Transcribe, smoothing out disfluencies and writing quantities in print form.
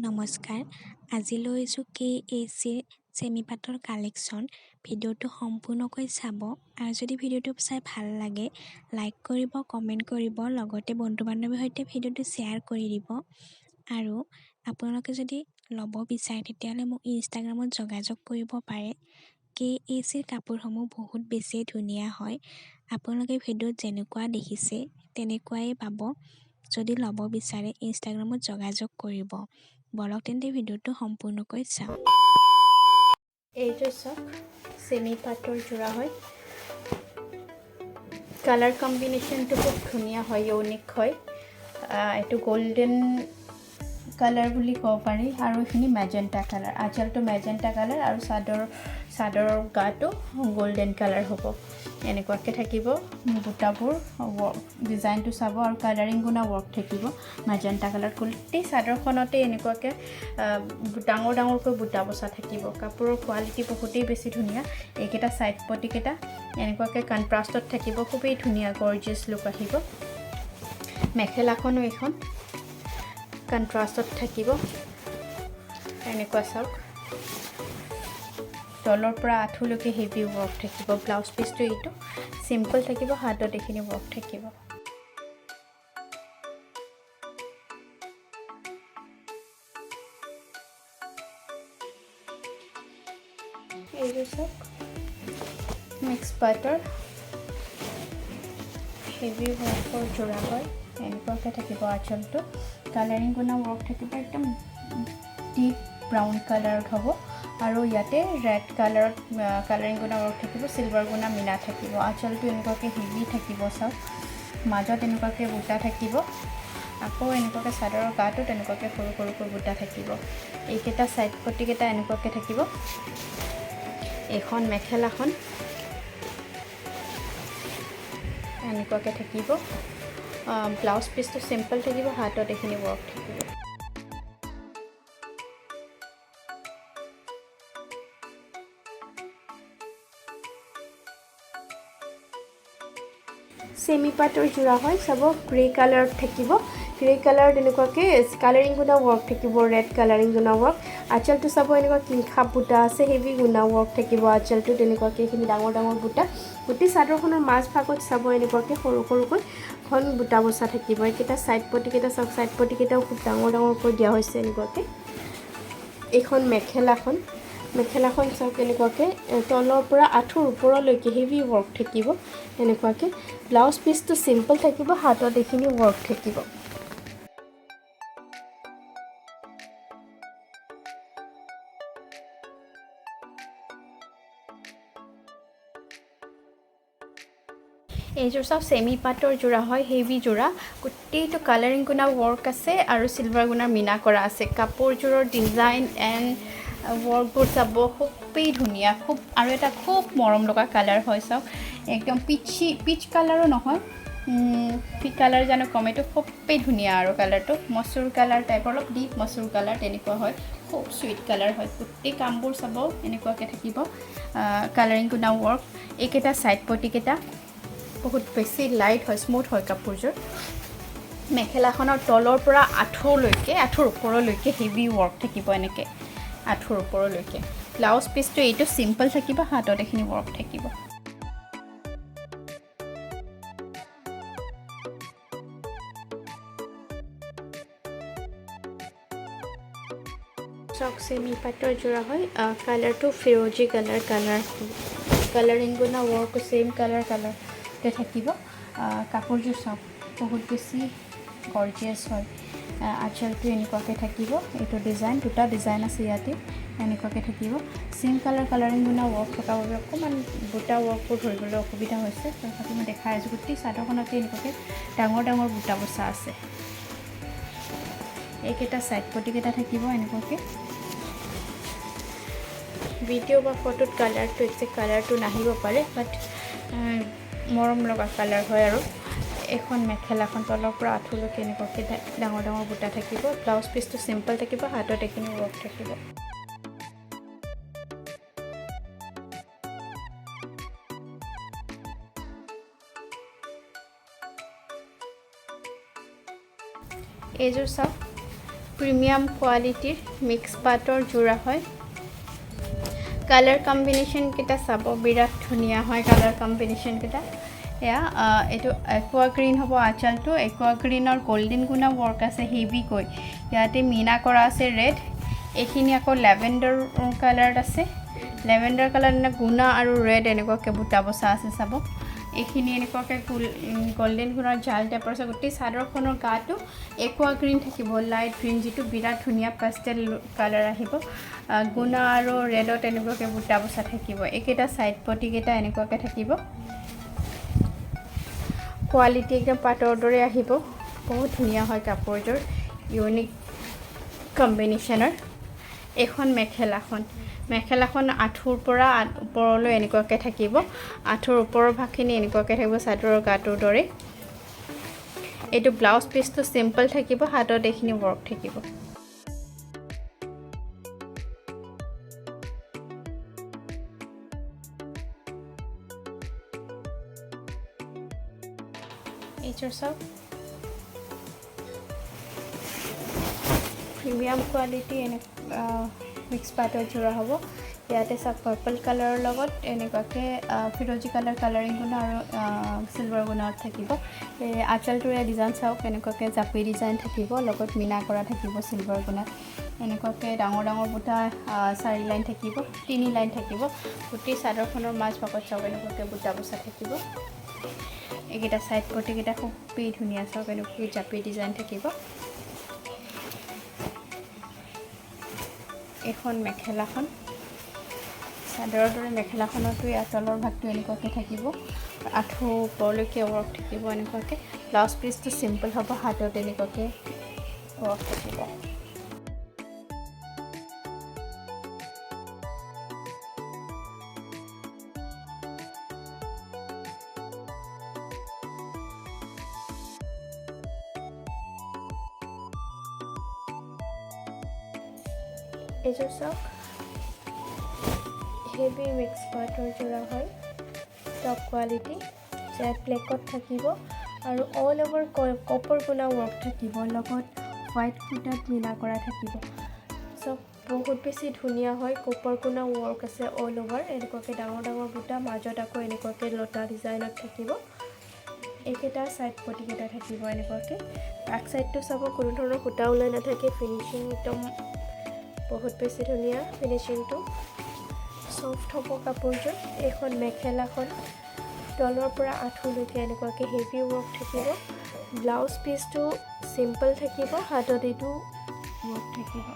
নমস্কাৰ, আজি লৈছোঁ KACৰ চেমিপাতৰ কালেকশ্যন। ভিডিঅ'টো সম্পূৰ্ণকৈ চাব আৰু যদি ভিডিঅ'টো চাই ভাল লাগে লাইক কৰিব, কমেণ্ট কৰিব, লগতে বন্ধু বান্ধৱীৰ সৈতে ভিডিঅ'টো শ্বেয়াৰ কৰি দিব। আৰু আপোনালোকে যদি ল'ব বিচাৰে তেতিয়াহ'লে মোক ইনষ্টাগ্ৰামত যোগাযোগ কৰিব পাৰে। KACৰ কাপোৰসমূহ বহুত বেছি ধুনীয়া হয়। আপোনালোকে ভিডিঅ'ত যেনেকুৱা দেখিছে তেনেকুৱাই পাব। যদি ল'ব বিচাৰে ইনষ্টাগ্ৰামত যোগাযোগ কৰিব। বলক তেন্তে ভিডিঅ'টো সম্পূৰ্ণকৈ চাওঁ। এইটো চাওক, চেমি পাটৰ যোৰা হয়। কালাৰ কম্বিনেশ্যনটো খুব ধুনীয়া হয়, ইউনিক হয়। এইটো গোল্ডেন কালাৰ বুলি ক'ব পাৰি আৰু এইখিনি মেজেণ্টা কালাৰ। আঁচলটো মেজেণ্টা কালাৰ আৰু চাদৰৰ গাটো গোল্ডেন কালাৰ হ'ব। এনেকুৱাকৈ থাকিব বুটাবোৰ, ডিজাইনটো চাব আৰু কালাৰিং গুণা ৱৰ্ক থাকিব মেজেণ্টা কালাৰ। গোটেই চাদৰখনতে এনেকুৱাকৈ ডাঙৰ ডাঙৰকৈ বুটা বচা থাকিব। কাপোৰৰ কোৱালিটি বহুতেই বেছি ধুনীয়া। এইকেইটা ছাইড পটিকেইটা এনেকুৱাকৈ কণ্ট্ৰাষ্টত থাকিব, খুবেই ধুনীয়া গৰ্জিয়াছ লুক আহিব। মেখেলাখনো এখন কণ্ট্ৰাষ্টত থাকিব। এনেকুৱা চাওক, তলৰ পৰা আঁঠুলৈকে হেভি ৱৰ্ক থাকিব। ব্লাউজ পিচটো এইটো চিম্পল থাকিব, হাতত এইখিনি ৱৰ্ক থাকিব। এইটো চাওক, মিক্স পাটৰ হেভি ৱৰ্কৰ যোৰা হয়। এনেকুৱাকৈ থাকিব আঁচলটো। কালাৰিং গুণা ৱৰ্ক থাকিব, একদম ডিপ ব্ৰাউন কালাৰত হ'ব আৰু ইয়াতে ৰেড কালাৰত কালাৰিং গুণা ৱৰ্ক থাকিব, চিলভাৰ গুণা মিনা থাকিব। আঁচলটো এনেকুৱাকৈ হেভি থাকিব চাওক, মাজত এনেকুৱাকৈ বুটা থাকিব, আকৌ এনেকুৱাকৈ চাদৰৰ গাটো তেনেকুৱাকৈ সৰু সৰুকৈ বুটা থাকিব। এইকেইটা ছাইড পটিকেইটা এনেকুৱাকৈ থাকিব। এইখন মেখেলাখন এনেকুৱাকৈ থাকিব। ব্লাউজ পিচটো চিম্পল থাকিব, হাতত এইখিনি ৱৰ্ক থাকিব। চেমি পাটৰ যোৰা হয়, চাব গ্ৰে কালাৰত থাকিব। গ্ৰে কালাৰত এনেকুৱাকৈ কালাৰিং গুণা ৱৰ্ক থাকিব, ৰেড কালাৰিং গুণা ৱৰ্ক। আঁচলটো চাব, এনেকুৱা কিংখাপ বুটা আছে, হেভি গুণা ৱৰ্ক থাকিব। আঁচলটো তেনেকুৱাকৈ এইখিনি ডাঙৰ ডাঙৰ বুটা। গোটেই চাদৰখনৰ মাজভাগত চাব এনেকুৱাকৈ সৰু সৰুকৈ এখন বুটা বচা থাকিব। এইকেইটা ছাইড পটিকেইটা চাওক, ছাইড পটিকেইটাও খুব ডাঙৰ ডাঙৰকৈ দিয়া হৈছে এনেকুৱাকৈ। এইখন মেখেলাখন চাওক, এনেকুৱাকৈ তলৰ পৰা আঁঠুৰ ওপৰলৈকে হেভি ৱৰ্ক থাকিব। এনেকুৱাকৈ ব্লাউজ পিচটো চিম্পল থাকিব, হাতত এইখিনি ৱৰ্ক থাকিব। এইযোৰ চাওক, চেমি পাটৰ যোৰা হয়, হেভি যোৰা। গোটেইটো কালাৰিং গুণা ৱৰ্ক আছে আৰু চিলভাৰ গুণাৰ মিনা কৰা আছে। কাপোৰযোৰৰ ডিজাইন এণ্ড ৱৰ্কবোৰ চাব, খুবেই ধুনীয়া। আৰু এটা খুব মৰম লগা কালাৰ হয় চাওক, একদম পিচ কালাৰো নহয়, কি কালাৰ জানো ক'ম, এইটো খুবেই ধুনীয়া। আৰু কালাৰটো মচুৰ কালাৰ টাইপৰ, অলপ ডিপ মচুৰ কালাৰ তেনেকুৱা হয়, খুব চুইট কালাৰ হয়। গোটেই কামবোৰ চাব এনেকুৱাকৈ থাকিব, কালাৰিং গুণা ৱৰ্ক। এইকেইটা ছাইড পটিকেইটা বহুত বেছি লাইট হয়, স্মুথ হয় কাপোৰযোৰ। মেখেলাখনৰ তলৰ পৰা আঁঠুৰ ওপৰলৈকে হেভি ৱৰ্ক থাকিব, এনেকৈ আঁঠুৰ ওপৰলৈকে। ব্লাউজ পিচটো এইটো চিম্পল থাকিব, হাতত এইখিনি ৱৰ্ক থাকিব। চাওক, চেমি পাটৰ যোৰা হয়, কালাৰটো ফিৰোজী কালাৰিং গুণা ৱৰ্কো ছেইম কালাৰতে থাকিব। কাপোৰযোৰ চাওক, বহুত বেছি গৰ্জিয়াছ হয়। আঁচলটো এনেকুৱাকৈ থাকিব। এইটো ডিজাইন, দুটা ডিজাইন আছে ইয়াতে, এনেকুৱাকৈ থাকিব। ছেইম কালাৰিং গুণা ৱৰ্ক থকাৰ বাবে অকণমান বুটা ৱৰ্কবোৰ ধৰিবলৈ অসুবিধা হৈছে। তথাপি মই দেখাই আছোঁ, গোটেই চাদৰখনতে এনেকুৱাকৈ ডাঙৰ ডাঙৰ বুটা বচা আছে। এইকেইটা ছাইড পটিকেইটা থাকিব এনেকুৱাকৈ। ভিডিঅ' বা ফটোত কালাৰটো নাহিব পাৰে, বাট মৰম লগা কালাৰ হয়। আৰু এখন মেখেলাখন তলৰ পৰা আঁঠুলৈকে এনেকুৱাকৈ ডাঙৰ ডাঙৰ বুটা থাকিব। ব্লাউজ পিচটো চিম্পল থাকিব, হাতত এইখিনি ৱৰ্ক থাকিব। এইযোৰ চাওক, প্ৰিমিয়াম কোৱালিটিৰ মিক্স পাটৰ যোৰা হয় কালাৰ কম্বিনেশ্যন কেইটা চাব বিৰাট ধুনীয়া হয় কালাৰ কম্বিনেশ্যন কেইটা এয়া এইটো একুয়া গ্ৰীণ হ'ব আঁচলটো একুয়া গ্ৰীণৰ গোল্ডেন গুনা ৱৰ্ক আছে হেভিকৈ ইয়াতে মিনা কৰা আছে ৰেড এইখিনি আকৌ লেভেণ্ডাৰ কালাৰ আছে লেভেণ্ডাৰ কালাৰ না গুনা আৰু ৰেড এনেকুৱাকৈ বুটা বসা আছে চাব এইখিনি এনেকুৱাকৈ গোল্ডেন গুনাৰ জাল টাইপৰ আছে গোটেই চাদৰখনৰ গাটো একুয়া গ্ৰীণ থাকিব লাইট গ্ৰীণ যিটো বিৰাট ধুনীয়া পাষ্টেল কালাৰ আহিব গুনা আৰু ৰেডত এনেকুৱাকৈ বুটা বসা থাকিব এইকেইটা সাইড পটিকেইটা এনেকুৱাকৈ থাকিব কোৱালিটি একদম পাটৰ দৰে আহিব বহুত ধুনীয়া হয় কাপোৰযোৰ ইউনিক কম্বিনেশ্যনৰ এখন মেখেলাখন আঁঠুৰ পৰা ওপৰলৈ এনেকুৱাকৈ থাকিব আঁঠুৰ ওপৰৰ ভাগখিনি এনেকুৱাকৈ থাকিব চাদৰৰ গাটোৰ দৰে এইটো ব্লাউজ পিচটো সিম্পল থাকিব হাতত এইখিনি ৱৰ্ক থাকিব এইটোৰ চাওক প্ৰিমিয়াম কোৱালিটি মিক্স পাটৰ যোৰা হ'ব ইয়াতে চাওক পাৰ্পল কালাৰৰ লগত এনেকুৱাকৈ ফিৰোজি কালাৰিং গুণা আৰু চিলভাৰ গুণাত থাকিব এই আঁচলটোৰে ডিজাইন চাওক এনেকুৱাকৈ জাপি ডিজাইন থাকিব লগত মিনা কৰা থাকিব চিলভাৰ গুণাত এনেকুৱাকৈ ডাঙৰ বুটা 4 লাইন থাকিব 3 লাইন থাকিব গোটেই চাদৰখনৰ মাজ ভাগত চাওক এনেকুৱাকৈ বুটা বসা থাকিব এইকেইটা সাইড পটিকেইটা খুবেই ধুনীয়া চাওক এনেকুৱাকৈ জাপি ডিজাইন থাকিব এখন মেখেলাখন চাদৰৰ দৰে মেখেলাখনতো আঁচলৰ ভাগটো এনেকুৱাকৈ থাকিব আঁঠু ওপৰলৈকে ৱৰ্ক থাকিব এনেকুৱাকৈ ব্লাউজ পিচটো চিম্পল হ'ব হাতত এনেকুৱাকৈ ৱৰ্ক থাকিব এইযোৰ চাওক হেভি মিক্স পাটৰ যোৰা হয় টপ কোৱালিটি জেড ব্লেকত থাকিব আৰু অল অভাৰ কপাৰ গুণা ৱৰ্ক থাকিব লগত হোৱাইট সূতাত মিনা কৰা থাকিব চব বহুত বেছি ধুনীয়া হয় কপাৰ গুণা ৱৰ্ক আছে অল অভাৰ এনেকুৱাকৈ ডাঙৰ বুটা মাজত আকৌ এনেকুৱাকৈ লতা ডিজাইনত থাকিব এইকেইটা সাইড পটিকেইটা থাকিব এনেকুৱাকৈ বেক সাইডটো চাব কোনো ধৰণৰ সূতা ওলাই নাথাকে ফিনিচিং একদম বহুত বেছি ধুনীয়া ফিনিচিংটো সফ্ট হ'ব কাপোৰযোৰ এখন মেখেলাখন তলৰ পৰা আঁঠুলৈকে এনেকুৱাকৈ হেভি ৱৰ্ক থাকিব ব্লাউজ পিচটো সিম্পল থাকিব হাতত এইটো ৱৰ্ক থাকিব